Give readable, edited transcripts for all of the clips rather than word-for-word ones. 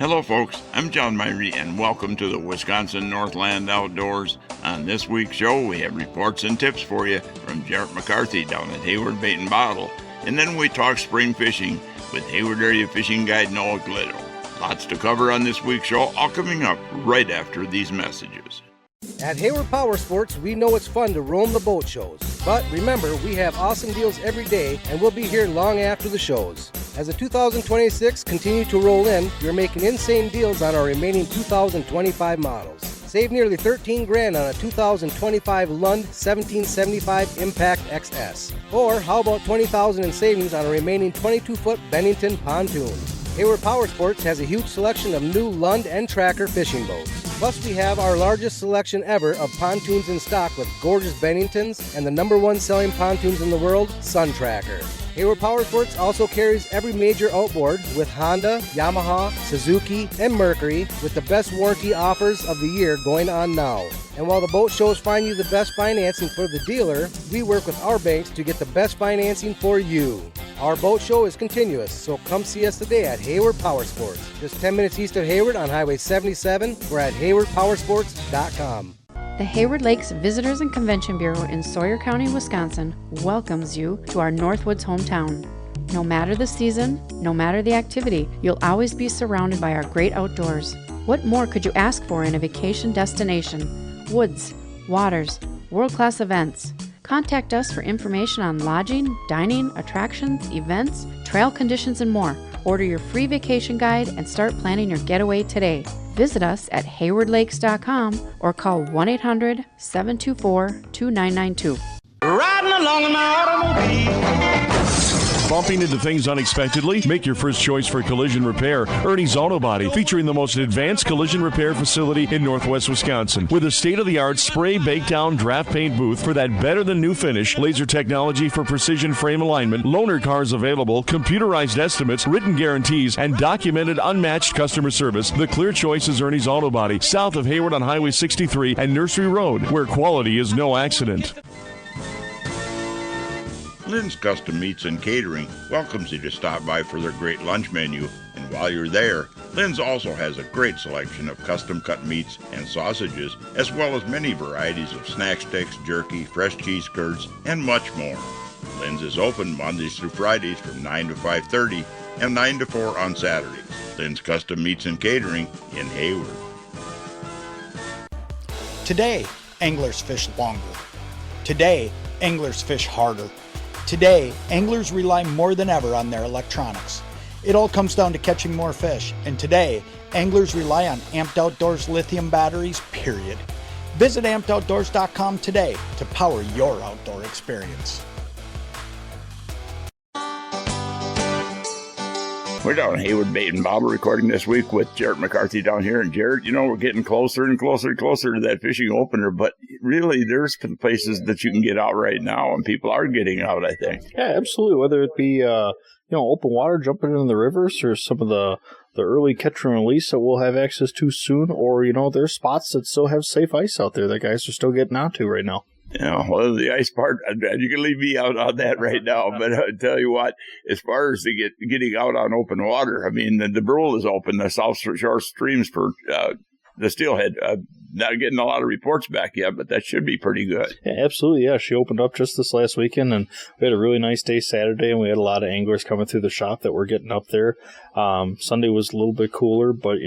Hello folks, I'm John Myrie and welcome to the Wisconsin Northland Outdoors. On this week's show we have reports and tips for you from Jarrett McCarthy down at Hayward Bait and Bottle, and then we talk spring fishing with Hayward area fishing guide Noah Glitto. Lots to cover on this week's show, all coming up right after these messages. At Hayward Power Sports, we know it's fun to roam the boat shows. But remember, we have awesome deals every day, and we'll be here long after the shows. As the 2026 continue to roll in, we're making insane deals on our remaining 2025 models. Save nearly $13,000 on a 2025 Lund 1775 Impact XS. Or how about $20,000 in savings on a remaining 22-foot Bennington pontoon? Hayward Power Sports has a huge selection of new Lund and Tracker fishing boats. Plus, we have our largest selection ever of pontoons in stock with gorgeous Benningtons and the #1 selling pontoons in the world, Sun Tracker. Hayward Power Sports also carries every major outboard with Honda, Yamaha, Suzuki, and Mercury with the best warranty offers of the year going on now. And while the boat shows find you the best financing for the dealer, we work with our banks to get the best financing for you. Our boat show is continuous, so come see us today at Hayward Power Sports. Just 10 minutes east of Hayward on Highway 77. We're at haywardpowersports.com. The Hayward Lakes Visitors and Convention Bureau in Sawyer County, Wisconsin welcomes you to our Northwoods hometown. No matter the season, no matter the activity, you'll always be surrounded by our great outdoors. What more could you ask for in a vacation destination? Woods, waters, world-class events. Contact us for information on lodging, dining, attractions, events, trail conditions, and more. Order your free vacation guide and start planning your getaway today. Visit us at haywardlakes.com or call 1-800-724-2992. Riding along in my automobile. Bumping into things unexpectedly? Make your first choice for collision repair. Ernie's Auto Body, featuring the most advanced collision repair facility in Northwest Wisconsin. With a state-of-the-art spray, bake down, draft paint booth for that better-than-new finish, laser technology for precision frame alignment, loaner cars available, computerized estimates, written guarantees, and documented unmatched customer service, the clear choice is Ernie's Auto Body, south of Hayward on Highway 63 and Nursery Road, where quality is no accident. Lynn's Custom Meats and Catering welcomes you to stop by for their great lunch menu. And while you're there, Lynn's also has a great selection of custom-cut meats and sausages, as well as many varieties of snack sticks, jerky, fresh cheese curds, and much more. Lynn's is open Mondays through Fridays from 9 to 5:30 and 9 to 4 on Saturdays. Lynn's Custom Meats and Catering in Hayward. Today, anglers fish longer. Today, anglers fish harder. Today, anglers rely more than ever on their electronics. It all comes down to catching more fish, and today, anglers rely on Amped Outdoors lithium batteries, period. Visit ampedoutdoors.com today to power your outdoor experience. We're down at Hayward Bait and Bottle recording this week with Jarrett McCarthy down here. And Jarrett, you know, we're getting closer and closer and closer to that fishing opener, but really there's places that you can get out right now, and people are getting out, I think. Yeah, absolutely. Whether it be, open water, jumping into the rivers, or some of the early catch and release that we'll have access to soon, or, there's spots that still have safe ice out there that guys are still getting onto right now. Yeah, well, the ice part, you can leave me out on that right now. But I tell you what, as far as getting out on open water, I mean, the Brule is open, the South Shore streams for the Steelhead. Not getting a lot of reports back yet, but that should be pretty good. Yeah, absolutely. Yeah, she opened up just this last weekend, and we had a really nice day Saturday, and we had a lot of anglers coming through the shop that were getting up there. Sunday was a little bit cooler, but,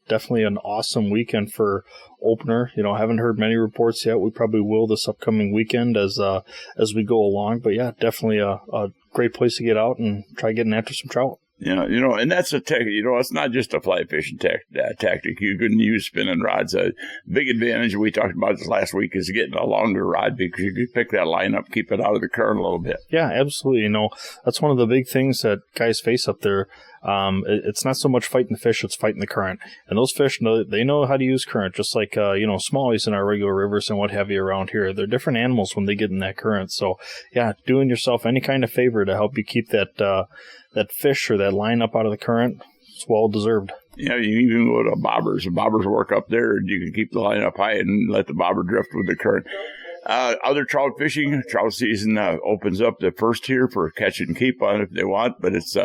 definitely an awesome weekend for opener. Haven't heard many reports yet. We probably will this upcoming weekend as we go along. But, yeah, definitely a great place to get out and try getting after some trout. Yeah, and that's a tech. It's not just a fly fishing tactic. You can use spinning rods. A big advantage we talked about this last week is getting a longer rod, because you can pick that line up, keep it out of the current a little bit. Yeah, absolutely. That's one of the big things that guys face up there. It's not so much fighting the fish, it's fighting the current. And those fish, they know how to use current, just like, smallies in our regular rivers and what have you around here. They're different animals when they get in that current. So, yeah, doing yourself any kind of favor to help you keep that fish or that line up out of the current, it's well deserved. Yeah, you even go to bobbers. The bobbers work up there, and you can keep the line up high and let the bobber drift with the current. Other trout fishing, trout season opens up the first here for catch and keep on if they want, but it's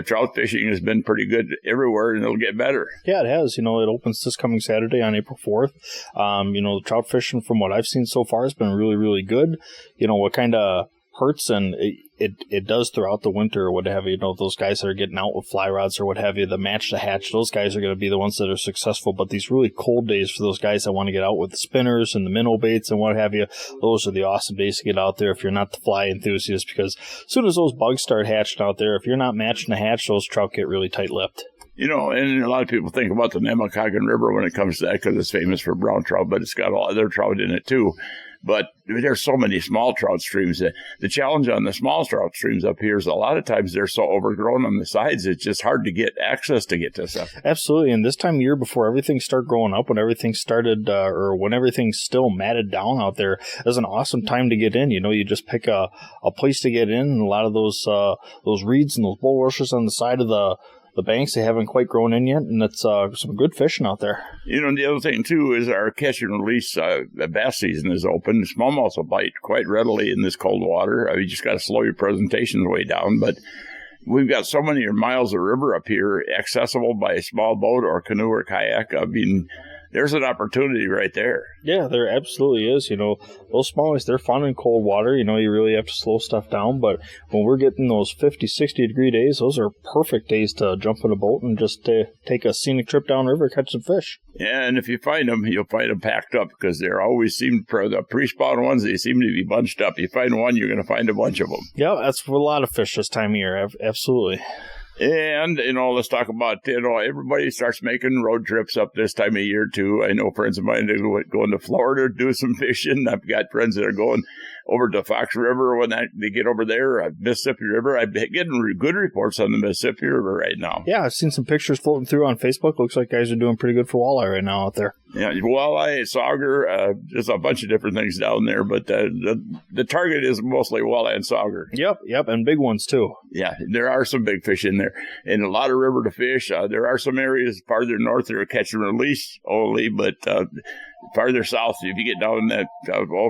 trout fishing has been pretty good everywhere, and it'll get better. Yeah, it has. It opens this coming Saturday on April 4th. The trout fishing, from what I've seen so far, has been really, really good. What kind of hurts, and it does throughout the winter or what have you. Those guys that are getting out with fly rods or what have you, the match to hatch, those guys are going to be the ones that are successful. But these really cold days for those guys that want to get out with the spinners and the minnow baits and what have you, those are the awesome days to get out there if you're not the fly enthusiast, because as soon as those bugs start hatching out there, if you're not matching to hatch, those trout get really tight-lipped. And a lot of people think about the Nemacolin River when it comes to that because it's famous for brown trout, but it's got all other trout in it too. But there's so many small trout streams. The challenge on the small trout streams up here is a lot of times they're so overgrown on the sides, it's just hard to get access to get to stuff. Absolutely. And this time of year, before everything started growing up, when everything started, or when everything's still matted down out there, is an awesome time to get in. You just pick a place to get in, and a lot of those reeds and those bulrushes on the side of the banks, they haven't quite grown in yet, and it's some good fishing out there. The other thing, too, is our catch and release bass season is open. Smallmouths will bite quite readily in this cold water. You just got to slow your presentations way down, but we've got so many miles of river up here accessible by a small boat or canoe or kayak. There's an opportunity right there. Yeah, there absolutely is. Those smallies, they're fun in cold water. You really have to slow stuff down. But when we're getting those 50, 60-degree days, those are perfect days to jump in a boat and just take a scenic trip downriver, catch some fish. Yeah, and if you find them, you'll find them packed up because they always seem, the pre-spawn ones, they seem to be bunched up. You find one, you're going to find a bunch of them. Yeah, that's a lot of fish this time of year. Absolutely. And, let's talk about, everybody starts making road trips up this time of year, too. I know friends of mine that are going to Florida to do some fishing. I've got friends that are going over to Fox River when they get over there, Mississippi River. I'm getting good reports on the Mississippi River right now. Yeah, I've seen some pictures floating through on Facebook. Looks like guys are doing pretty good for walleye right now out there. Yeah, walleye, sauger, there's a bunch of different things down there, but the target is mostly walleye and sauger. Yep, and big ones too. Yeah, there are some big fish in there, and a lot of river to fish. There are some areas farther north that are catch and release only, but farther south, if you get down that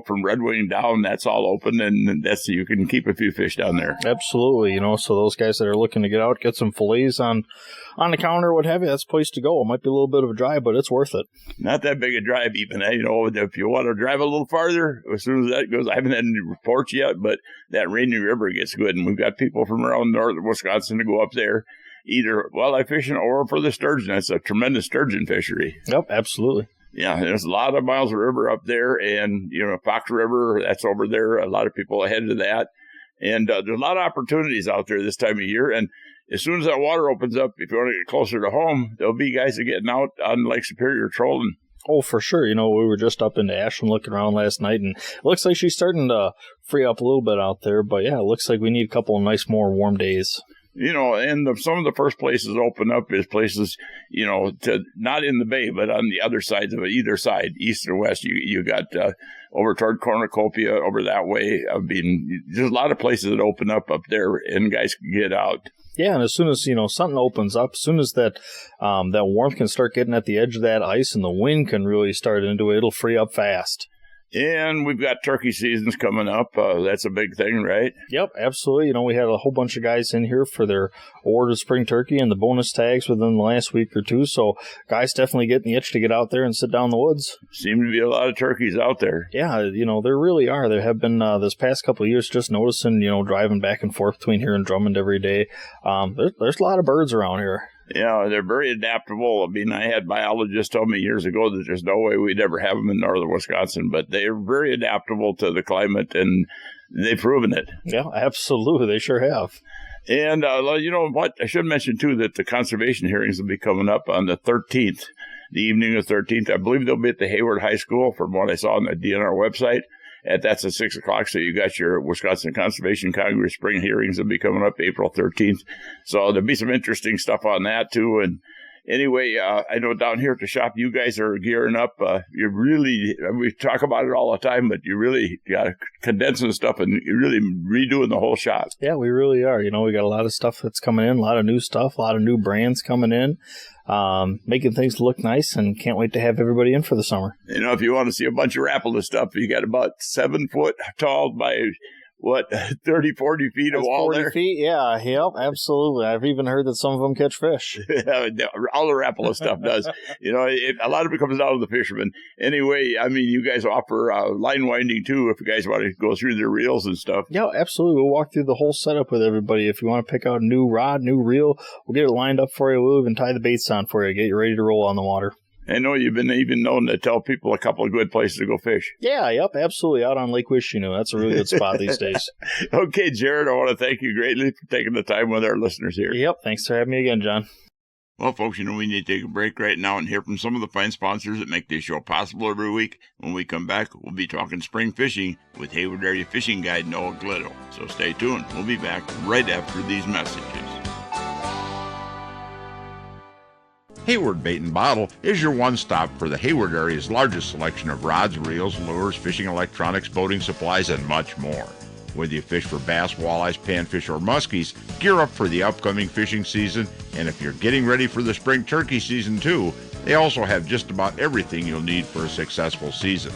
from Red Wing down, that's all open, and you can keep a few fish down there. Absolutely, so those guys that are looking to get out, get some fillets on the counter, what have you, that's the place to go. It might be a little bit of a drive, but it's worth it. Not that big a drive even. If you want to drive a little farther, as soon as that goes, I haven't had any reports yet, but that Rainy River gets good, and we've got people from around northern Wisconsin to go up there, either walleye fishing or for the sturgeon. It's a tremendous sturgeon fishery. Yep, absolutely. Yeah, there's a lot of miles of river up there, and, Fox River, that's over there, a lot of people ahead of that. And there's a lot of opportunities out there this time of year, and as soon as that water opens up, if you want to get closer to home, there'll be guys that are getting out on Lake Superior trolling. Oh, for sure. We were just up into Ashland looking around last night, and it looks like she's starting to free up a little bit out there. But, yeah, it looks like we need a couple of nice, more warm days. And some of the first places open up is places, not in the bay, but on the other sides of it, either side, east or west. You got over toward Cornucopia, over that way. There's a lot of places that open up there, and guys can get out. Yeah, and as soon as, something opens up, as soon as that warmth can start getting at the edge of that ice and the wind can really start into it, it'll free up fast. And we've got turkey seasons coming up. That's a big thing, right? Yep, absolutely. We had a whole bunch of guys in here for their award of spring turkey and the bonus tags within the last week or two. So guys definitely getting the itch to get out there and sit down in the woods. Seem to be a lot of turkeys out there. Yeah, there really are. There have been this past couple of years just noticing, driving back and forth between here and Drummond every day. There's a lot of birds around here. Yeah, they're very adaptable. I had biologists tell me years ago that there's no way we'd ever have them in northern Wisconsin, but they're very adaptable to the climate, and they've proven it. Yeah, absolutely. They sure have. And you know what? I should mention, too, that the conservation hearings will be coming up on the 13th, the evening of the 13th. I believe they'll be at the Hayward High School, from what I saw on the DNR website. That's at 6 o'clock, so you got your Wisconsin Conservation Congress spring hearings will be coming up April 13th. So there'll be some interesting stuff on that, too. And anyway, I know down here at the shop, you guys are gearing up. We talk about it all the time, but you really got condensing stuff and you're really redoing the whole shop. Yeah, we really are. We got a lot of stuff that's coming in, a lot of new stuff, a lot of new brands coming in. Making things look nice, and can't wait to have everybody in for the summer. If you want to see a bunch of Rapala stuff, you got about 7 foot tall by what, 30, 40 feet of wall 40 there? feet, yeah. Yep, absolutely. I've even heard that some of them catch fish. All the Rapala stuff does. A lot of it comes down to the fishermen. Anyway, I mean, you guys offer line winding too if you guys want to go through their reels and stuff. Yeah, absolutely. We'll walk through the whole setup with everybody. If you want to pick out a new rod, new reel, we'll get it lined up for you. We'll even tie the baits on for you, get you ready to roll on the water. I know you've been even known to tell people a couple of good places to go fish. Yeah, yep, absolutely. Out on Lake Wishinu. That's a really good spot these days. Okay, Jared, I want to thank you greatly for taking the time with our listeners here. Yep, thanks for having me again, John. Well, folks, we need to take a break right now and hear from some of the fine sponsors that make this show possible every week. When we come back, we'll be talking spring fishing with Hayward Area Fishing Guide Noah Glitto. So stay tuned. We'll be back right after these messages. Hayward Bait and Bottle is your one-stop for the Hayward area's largest selection of rods, reels, lures, fishing electronics, boating supplies, and much more. Whether you fish for bass, walleyes, panfish, or muskies, gear up for the upcoming fishing season, and if you're getting ready for the spring turkey season too, they also have just about everything you'll need for a successful season.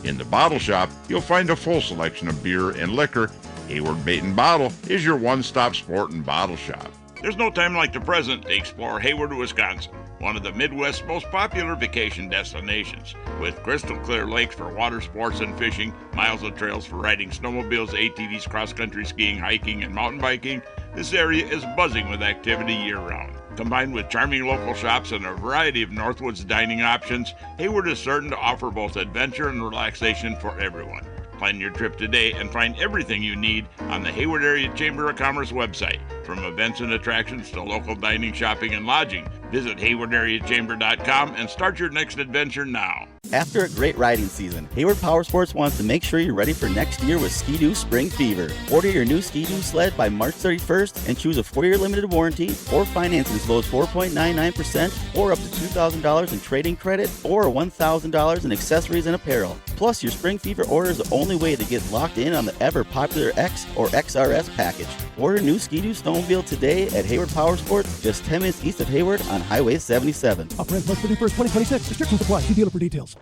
In the bottle shop, you'll find a full selection of beer and liquor. Hayward Bait and Bottle is your one-stop sport and bottle shop. There's no time like the present to explore Hayward, Wisconsin, one of the Midwest's most popular vacation destinations. With crystal clear lakes for water sports and fishing, miles of trails for riding snowmobiles, ATVs, cross-country skiing, hiking, and mountain biking, this area is buzzing with activity year-round. Combined with charming local shops and a variety of Northwoods dining options, Hayward is certain to offer both adventure and relaxation for everyone. Plan your trip today and find everything you need on the Hayward Area Chamber of Commerce website. From events and attractions to local dining, shopping, and lodging, visit haywardareachamber.com and start your next adventure now. After a great riding season, Hayward Powersports wants to make sure you're ready for next year with Ski-Doo Spring Fever. Order your new Ski-Doo sled by March 31st and choose a 4-year limited warranty or financing as low as 4.99% or up to $2,000 in trading credit or $1,000 in accessories and apparel. Plus, your Spring Fever order is the only way to get locked in on the ever-popular X or XRS package. Order new Ski-Doo snowmobile today at Hayward Powersports, just 10 minutes east of Hayward on Highway 77. Offer ends March 31st, 2026. Restrictions apply. See dealer for details.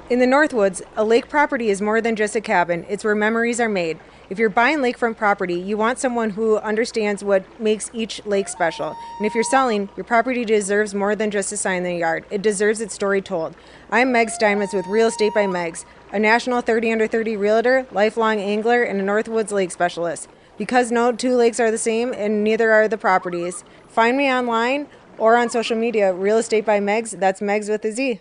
In the Northwoods, a lake property is more than just a cabin. It's where memories are made. If you're buying lakefront property, you want someone who understands what makes each lake special. And if you're selling, your property deserves more than just a sign in the yard. It deserves its story told. I'm Megz Steinmetz with Real Estate by Megz, a national 30 under 30 realtor, lifelong angler, and a Northwoods lake specialist. Because no two lakes are the same and neither are the properties. Find me online or on social media, Real Estate by Megz. That's Megz with a Z.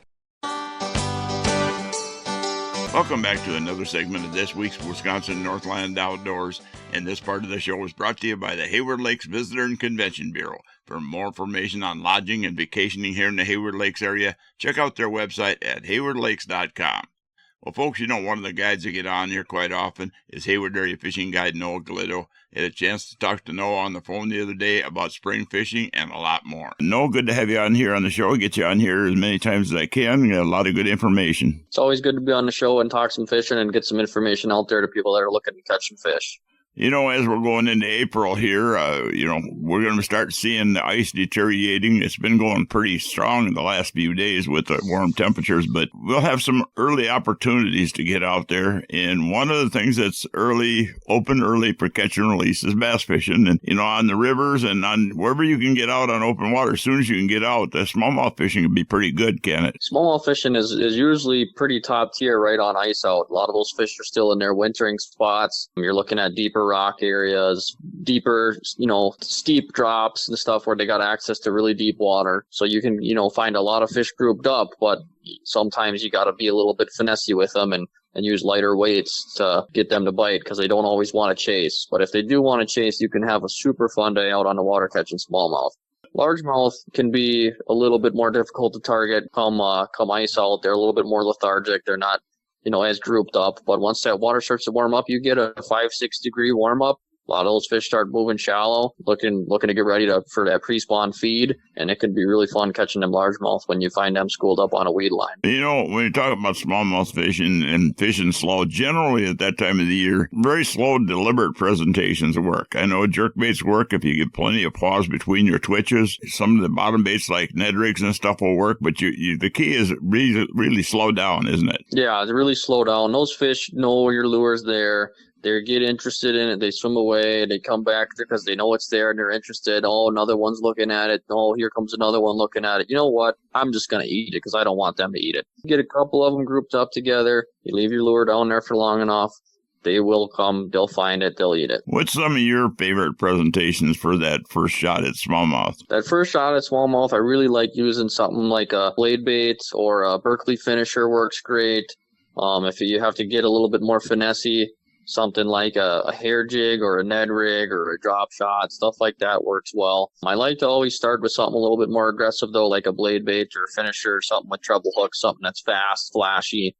Welcome back to another segment of this week's Wisconsin Northland Outdoors, and this part of the show is brought to you by the Hayward Lakes Visitor and Convention Bureau. For more information on lodging and vacationing here in the Hayward Lakes area, check out their website at haywardlakes.com. Well, folks, one of the guides that get on here quite often is Hayward Area Fishing Guide Noah Glitto. I had a chance to talk to Noah on the phone the other day about spring fishing and a lot more. Noah, good to have you on here on the show. Get you on here as many times as I can. Got a lot of good information. It's always good to be on the show and talk some fishing and get some information out there to people that are looking to catch some fish. As we're going into April here, we're going to start seeing the ice deteriorating. It's been going pretty strong in the last few days with the warm temperatures, but we'll have some early opportunities to get out there. And one of the things that's open early for catch and release is bass fishing. And, on the rivers and on wherever you can get out on open water, as soon as you can get out, the smallmouth fishing can be pretty good, can it? Smallmouth fishing is usually pretty top tier right on ice out. A lot of those fish are still in their wintering spots. You're looking at deeper rock areas, deeper, steep drops and stuff where they got access to really deep water. So you can, find a lot of fish grouped up, but sometimes you got to be a little bit finessey with them and use lighter weights to get them to bite because they don't always want to chase. But if they do want to chase, you can have a super fun day out on the water catching smallmouth. Largemouth can be a little bit more difficult to target come ice out. They're a little bit more lethargic. They're not as grouped up. But once that water starts to warm up, you get a 5-6 degree warm up. A lot of those fish start moving shallow, looking to get ready for that pre-spawn feed, and it can be really fun catching them largemouth when you find them schooled up on a weed line. You know, when you talk about smallmouth fishing and fishing slow, generally at that time of the year, very slow, deliberate presentations work. I know jerkbaits work if you get plenty of pause between your twitches. Some of the bottom baits like Ned rigs and stuff will work, but the key is really slow down, isn't it? Yeah, they really slow down. Those fish know your lure's there. They get interested in it. They swim away. They come back because they know it's there and they're interested. Oh, another one's looking at it. Oh, here comes another one looking at it. You know what? I'm just going to eat it because I don't want them to eat it. You get a couple of them grouped up together. You leave your lure down there for long enough. They will come. They'll find it. They'll eat it. What's some of your favorite presentations for that first shot at smallmouth? That first shot at smallmouth, I really like using something like a blade bait or a Berkeley finisher works great. If you have to get a little bit more finessey, something like a hair jig or a Ned rig or a drop shot, stuff like that works well. I like to always start with something a little bit more aggressive, though, like a blade bait or a finisher or something with treble hooks, something that's fast, flashy.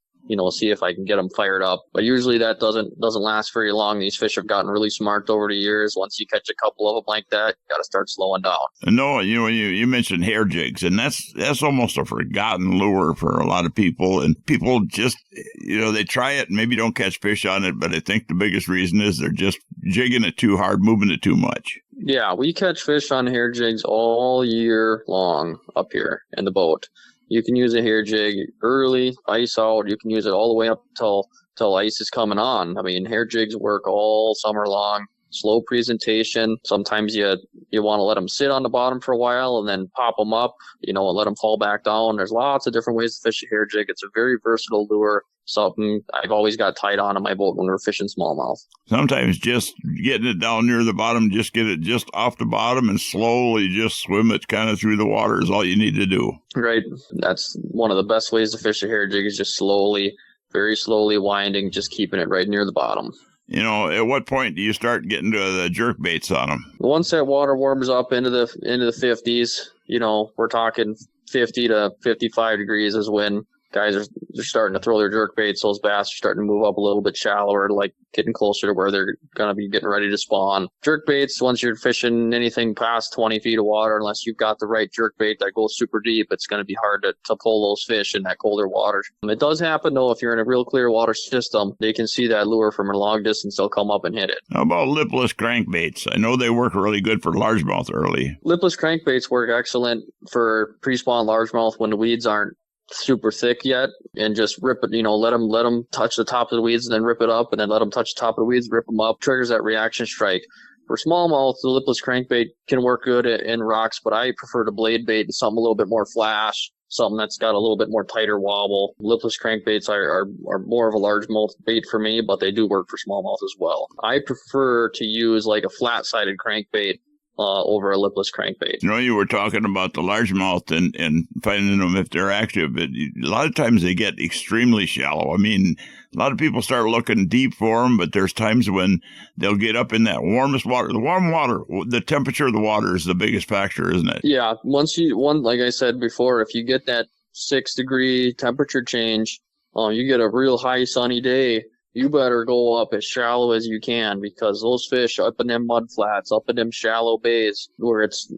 See if I can get them fired up. But usually that doesn't last very long. These fish have gotten really smart over the years. Once you catch a couple of them like that, you got to start slowing down. No, you mentioned hair jigs, and that's almost a forgotten lure for a lot of people. And people just, they try it and maybe don't catch fish on it, but I think the biggest reason is they're just jigging it too hard, moving it too much. Yeah, we catch fish on hair jigs all year long up here in the boat. You can use a hair jig early, ice out. You can use it all the way up till ice is coming on. I mean, hair jigs work all summer long. Slow presentation. Sometimes you want to let them sit on the bottom for a while and then pop them up, and let them fall back down. There's lots of different ways to fish a hair jig. It's a very versatile lure. Something I've always got tied on my boat when we're fishing smallmouth. Sometimes just getting it down near the bottom, just get it just off the bottom and slowly just swim it kind of through the water is all you need to do. Right. That's one of the best ways to fish a hair jig is just slowly, very slowly winding, just keeping it right near the bottom. At what point do you start getting to the jerk baits on them? Once that water warms up into the 50s, we're talking 50 to 55 degrees is when guys are starting to throw their jerk baits. Those bass are starting to move up a little bit shallower, like getting closer to where they're going to be getting ready to spawn. Jerk baits, once you're fishing anything past 20 feet of water, unless you've got the right jerk bait that goes super deep, it's going to be hard to pull those fish in that colder water. It does happen, though, if you're in a real clear water system, they can see that lure from a long distance. They'll come up and hit it. How about lipless crankbaits? I know they work really good for largemouth early. Lipless crankbaits work excellent for pre-spawn largemouth when the weeds aren't super thick yet, and just rip it, let them touch the top of the weeds and then rip it up, and then let them touch the top of the weeds, rip them up, triggers that reaction strike. For smallmouth, the lipless crankbait can work good in rocks, but I prefer to blade bait and something a little bit more flash, something that's got a little bit more tighter wobble. Lipless crankbaits are more of a largemouth bait for me, but they do work for smallmouth as well. I prefer to use like a flat-sided crankbait over a lipless crankbait. You were talking about the largemouth and finding them if they're active, but a lot of times they get extremely shallow. I mean, a lot of people start looking deep for them, but there's times when they'll get up in that warmest water. The warm water, the temperature of the water is the biggest factor, isn't it? Yeah. Like I said before, if you get that 6-degree temperature change, you get a real high sunny day, you better go up as shallow as you can, because those fish up in them mud flats, up in them shallow bays where it's,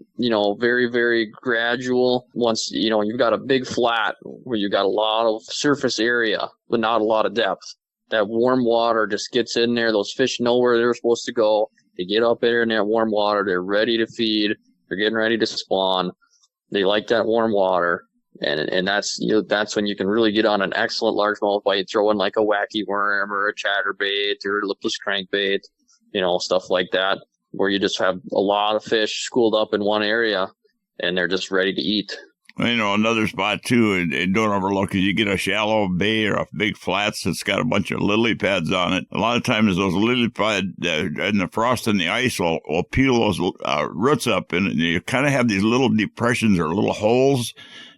very, very gradual. Once, you've got a big flat where you've got a lot of surface area, but not a lot of depth. That warm water just gets in there. Those fish know where they're supposed to go. They get up there in that warm water. They're ready to feed. They're getting ready to spawn. They like that warm water. And that's when you can really get on an excellent largemouth by throwing like a wacky worm or a chatterbait or a lipless crankbait, stuff like that, where you just have a lot of fish schooled up in one area and they're just ready to eat. Another spot too, and don't overlook, is you get a shallow bay or a big flats that's got a bunch of lily pads on it. A lot of times those lily pads and the frost and the ice will peel those roots up, and you kind of have these little depressions or little holes.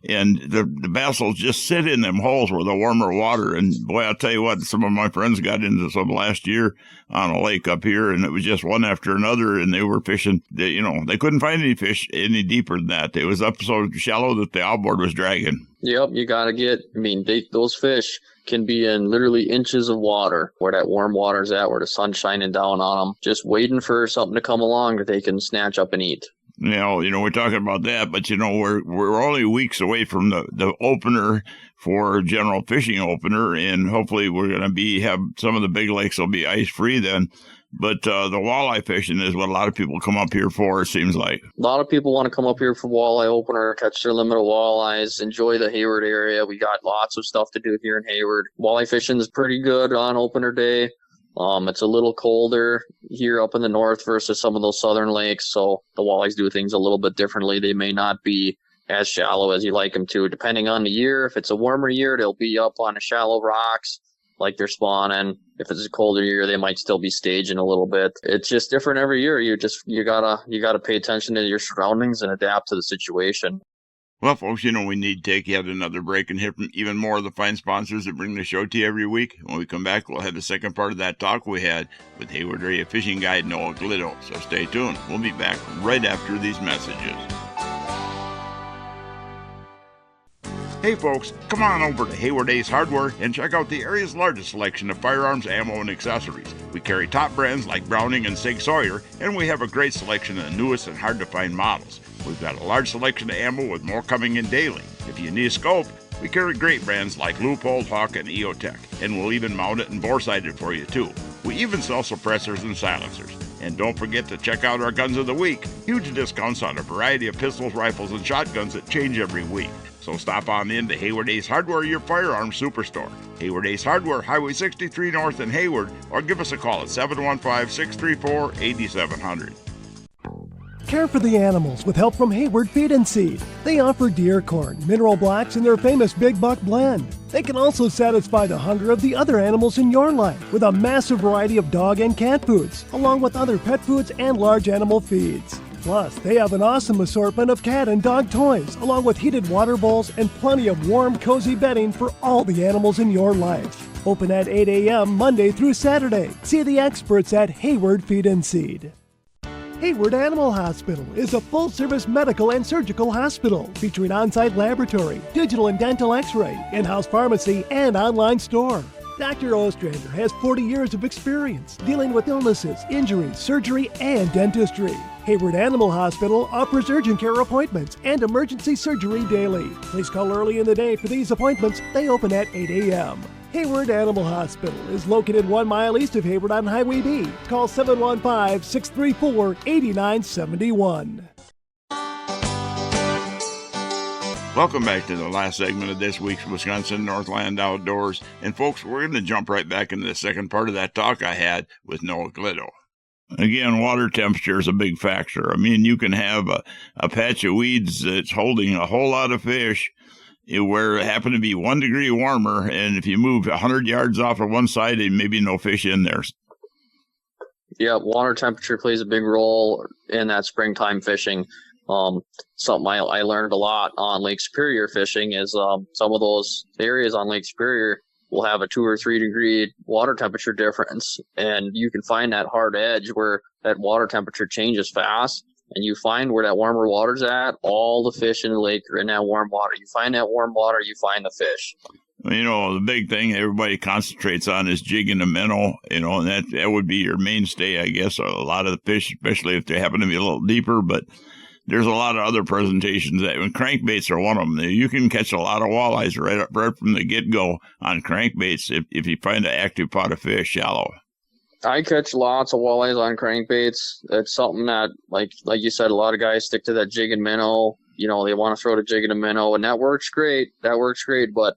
and the bassels just sit in them holes where the warmer water. And boy, I'll tell you what, some of my friends got into some last year on a lake up here, and it was just one after another, and they were fishing. They couldn't find any fish any deeper than that. It was up so shallow that the outboard was dragging. Yep, you got to those fish can be in literally inches of water where that warm water's at, where the sun's shining down on them, just waiting for something to come along that they can snatch up and eat. We're talking about that, but we're only weeks away from the opener for general fishing opener, and hopefully we're going to have some of the big lakes will be ice free then. But the walleye fishing is what a lot of people come up here for, it seems like. A lot of people want to come up here for walleye opener, catch their limit of walleyes, enjoy the Hayward area. We got lots of stuff to do here in Hayward. Walleye fishing is pretty good on opener day. It's a little colder here up in the north versus some of those southern lakes, so the walleyes do things a little bit differently. They may not be as shallow as you like them to, depending on the year. If it's a warmer year, they'll be up on the shallow rocks like they're spawning. If it's a colder year, they might still be staging a little bit. It's just different every year. You gotta pay attention to your surroundings and adapt to the situation. Well, folks, we need to take yet another break and hear from even more of the fine sponsors that bring the show to you every week. When we come back, we'll have the second part of that talk we had with Hayward area fishing guide Noah Glitto. So stay tuned. We'll be back right after these messages. Hey folks, come on over to Hayward Ace Hardware and check out the area's largest selection of firearms, ammo, and accessories. We carry top brands like Browning and Sig Sauer, and we have a great selection of the newest and hard-to-find models. We've got a large selection of ammo with more coming in daily. If you need a scope, we carry great brands like Leupold, Hawk, and EOTech, and we'll even mount it and bore-sight it for you too. We even sell suppressors and silencers. And don't forget to check out our Guns of the Week. Huge discounts on a variety of pistols, rifles, and shotguns that change every week. So stop on in to Hayward Ace Hardware, your firearms superstore. Hayward Ace Hardware, Highway 63 North in Hayward, or give us a call at 715-634-8700. Care for the animals with help from Hayward Feed and Seed. They offer deer corn, mineral blacks, and their famous Big Buck blend. They can also satisfy the hunger of the other animals in your life with a massive variety of dog and cat foods, along with other pet foods and large animal feeds. Plus, they have an awesome assortment of cat and dog toys, along with heated water bowls and plenty of warm, cozy bedding for all the animals in your life. Open at 8 a.m. Monday through Saturday. See the experts at Hayward Feed and Seed. Hayward Animal Hospital is a full-service medical and surgical hospital featuring on-site laboratory, digital and dental x-ray, in-house pharmacy, and online store. Dr. Ostrander has 40 years of experience dealing with illnesses, injuries, surgery, and dentistry. Hayward Animal Hospital offers urgent care appointments and emergency surgery daily. Please call early in the day for these appointments. They open at 8 a.m. Hayward Animal Hospital is located 1 mile east of Hayward on Highway B. Call 715-634-8971. Welcome back to the last segment of this week's Wisconsin Northland Outdoors. And folks, we're going to jump right back into the second part of that talk I had with Noah Glitto. Again, water temperature is a big factor. I mean, you can have a patch of weeds that's holding a whole lot of fish where it happened to be 1 degree warmer, and if you move 100 yards off of one side, there may be no fish in there. Yeah, water temperature plays a big role in that springtime fishing. Something I learned a lot on Lake Superior fishing is some of those areas on Lake Superior will have a 2 or 3 degree water temperature difference, and you can find that hard edge where that water temperature changes fast, and you find where that warmer water's at, all the fish in the lake are in that warm water. You find that warm water, you find the fish. The big thing everybody concentrates on is jig and a minnow, and that would be your mainstay, I guess. A lot of the fish, especially if they happen to be a little deeper, but there's a lot of other presentations and crankbaits are one of them. You can catch a lot of walleyes right from the get-go on crankbaits if you find an active pot of fish shallow. I catch lots of walleyes on crankbaits. It's something that, like you said, a lot of guys stick to that jig and minnow. They want to throw the jig and a minnow, and that works great. But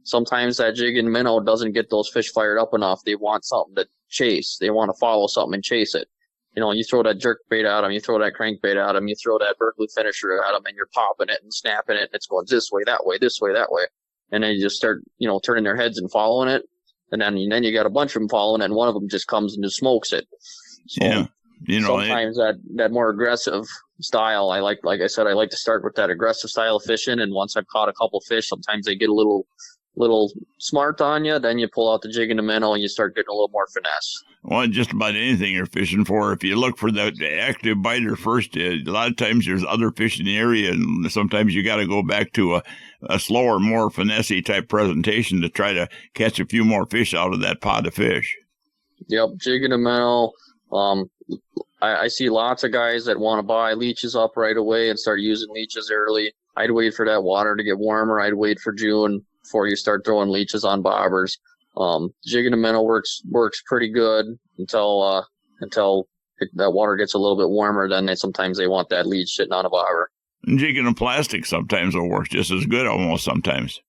sometimes that jig and minnow doesn't get those fish fired up enough. They want something to chase. They want to follow something and chase it. You throw that jerk bait at them, you throw that crankbait at them, you throw that Berkeley finisher at them, and you're popping it and snapping it, and it's going this way, that way, this way, that way. And then you just start, turning their heads and following it. And then you got a bunch of them following it, and one of them just comes and just smokes it. So, yeah. sometimes that more aggressive style, I like I said, I like to start with that aggressive style of fishing. And once I've caught a couple fish, sometimes they get a little smart on you. Then you pull out the jig and the minnow and you start getting a little more finesse. Well, just about anything you're fishing for, if you look for the active biter first, a lot of times there's other fish in the area, and sometimes you got to go back to a slower, more finesse-y type presentation to try to catch a few more fish out of that pot of fish. Yep, jig and a minnow. I see lots of guys that want to buy leeches up right away and start using leeches early. I'd wait for that water to get warmer. I'd wait for June before you start throwing leeches on bobbers. Jig and a minnow works pretty good until that water gets a little bit warmer. Then sometimes they want that leech sitting on a bobber. And jigging a plastic sometimes will work just as good, almost sometimes.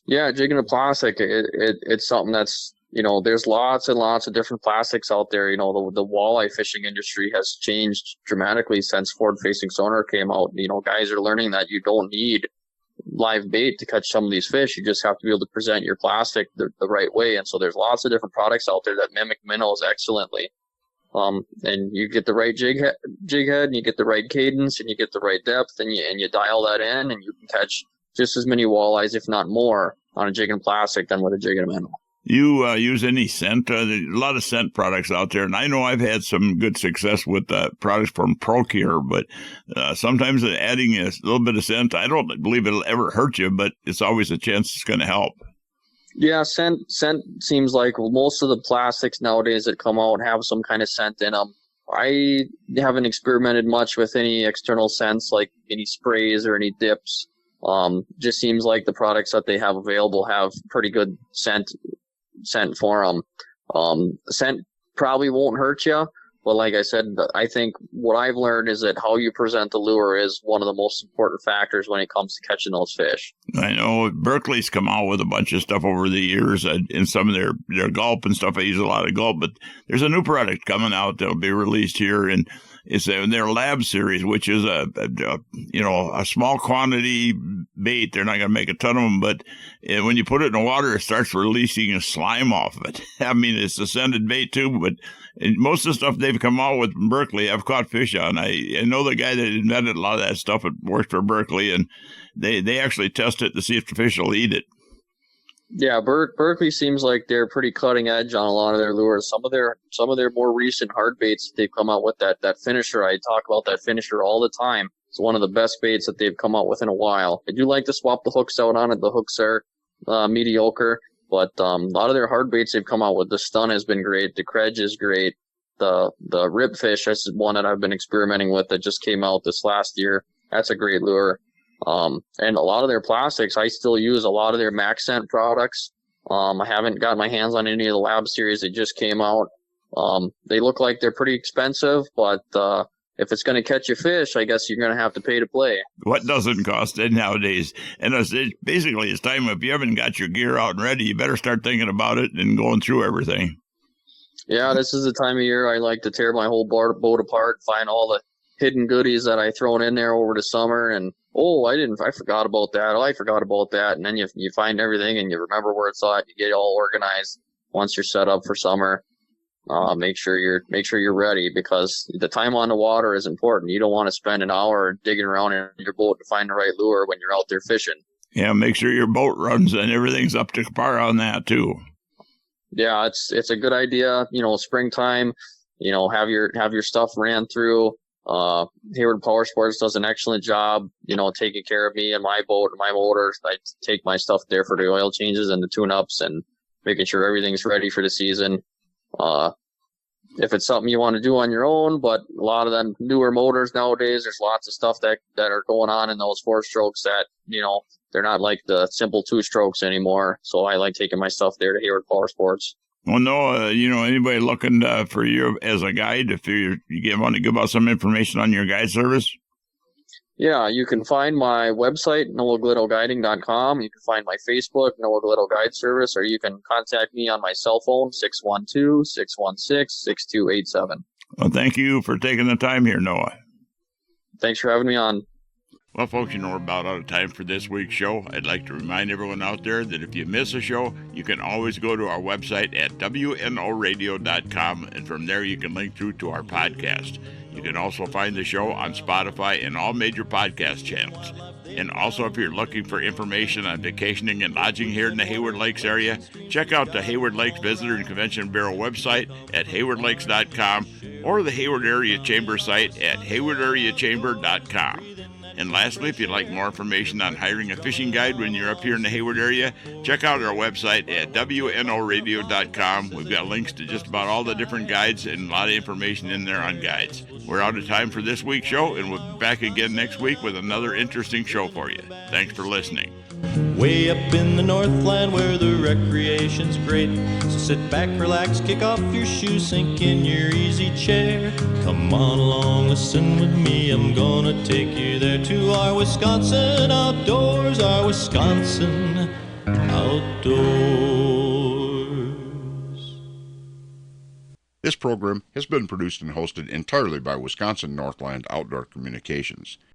Yeah, jigging a plastic, it's something that's, there's lots and lots of different plastics out there. The walleye fishing industry has changed dramatically since forward-facing sonar came out. Guys are learning that you don't need live bait to catch some of these fish. You just have to be able to present your plastic the right way. And so there's lots of different products out there that mimic minnows excellently. And you get the right jig head, and you get the right cadence, and you get the right depth, and you dial that in, and you can catch just as many walleyes, if not more, on a jig and plastic than with a jig and a minnow. You use any scent? There's a lot of scent products out there, and I know I've had some good success with products from Procure, but sometimes adding a little bit of scent, I don't believe it'll ever hurt you, but it's always a chance it's going to help. Yeah, scent seems like most of the plastics nowadays that come out have some kind of scent in them. I haven't experimented much with any external scents, like any sprays or any dips. Just seems like the products that they have available have pretty good scent for them. Scent probably won't hurt you, but like I said, I think what I've learned is that how you present the lure is one of the most important factors when it comes to catching those fish. I know Berkeley's come out with a bunch of stuff over the years, in some of their gulp and stuff. I use a lot of gulp, but there's a new product coming out that'll be released here, and it's their lab series, which is a small quantity bait. They're not going to make a ton of them, but when you put it in the water, it starts releasing a slime off of it. I mean, it's a scented bait too, but most of the stuff they've come out with in Berkeley, I've caught fish on. I know the guy that invented a lot of that stuff that worked for Berkeley, and they actually test it to see if the fish will eat it. Yeah, Berkeley seems like they're pretty cutting edge on a lot of their lures. Some of their more recent hard baits they've come out with, that finisher. I talk about that finisher all the time. It's one of the best baits that they've come out with in a while. I do like to swap the hooks out on it. The hooks are mediocre, but a lot of their hard baits they've come out with. The stun has been great. The credge is great. The ribfish is one that I've been experimenting with that just came out this last year. That's a great lure. And a lot of their plastics, I still use a lot of their Max Scent products. I haven't got my hands on any of the lab series that just came out. They look like they're pretty expensive, but if it's going to catch a fish, I guess you're going to have to pay to play. What doesn't cost it nowadays? And it's time, if you haven't got your gear out and ready, you better start thinking about it and going through everything. Yeah, this is the time of year I like to tear my whole boat apart, find all the hidden goodies that I thrown in there over the summer, and I forgot about that. I forgot about that. And then you find everything and you remember where it's at. You get all organized once you're set up for summer. Make sure you're ready, because the time on the water is important. You don't want to spend an hour digging around in your boat to find the right lure when you're out there fishing. Yeah, make sure your boat runs and everything's up to par on that too. Yeah, it's a good idea. Springtime, have your stuff ran through. Hayward Power Sports does an excellent job, taking care of me and my boat and my motor. I take my stuff there for the oil changes and the tune-ups and making sure everything's ready for the season. If it's something you want to do on your own, but a lot of them newer motors nowadays, there's lots of stuff that are going on in those 4-strokes that, they're not like the simple 2-strokes anymore. So I like taking my stuff there to Hayward Power Sports. Well, Noah, anybody looking for you as a guide, if you want to give out some information on your guide service? Yeah, you can find my website, noahglittoguiding.com. You can find my Facebook, Noah Glitto Guide Service, or you can contact me on my cell phone, 612-616-6287. Well, thank you for taking the time here, Noah. Thanks for having me on. Well, folks, you know we're about out of time for this week's show. I'd like to remind everyone out there that if you miss a show, you can always go to our website at wnoradio.com, and from there you can link through to our podcast. You can also find the show on Spotify and all major podcast channels. And also, if you're looking for information on vacationing and lodging here in the Hayward Lakes area, check out the Hayward Lakes Visitor and Convention Bureau website at haywardlakes.com or the Hayward Area Chamber site at haywardareachamber.com. And lastly, if you'd like more information on hiring a fishing guide when you're up here in the Hayward area, check out our website at wnoradio.com. We've got links to just about all the different guides and a lot of information in there on guides. We're out of time for this week's show, and we'll be back again next week with another interesting show for you. Thanks for listening. Way up in the Northland where the recreation's great. So sit back, relax, kick off your shoes, sink in your easy chair. Come on along, listen with me, I'm gonna take you there to our Wisconsin outdoors, our Wisconsin outdoors. This program has been produced and hosted entirely by Wisconsin Northland Outdoor Communications.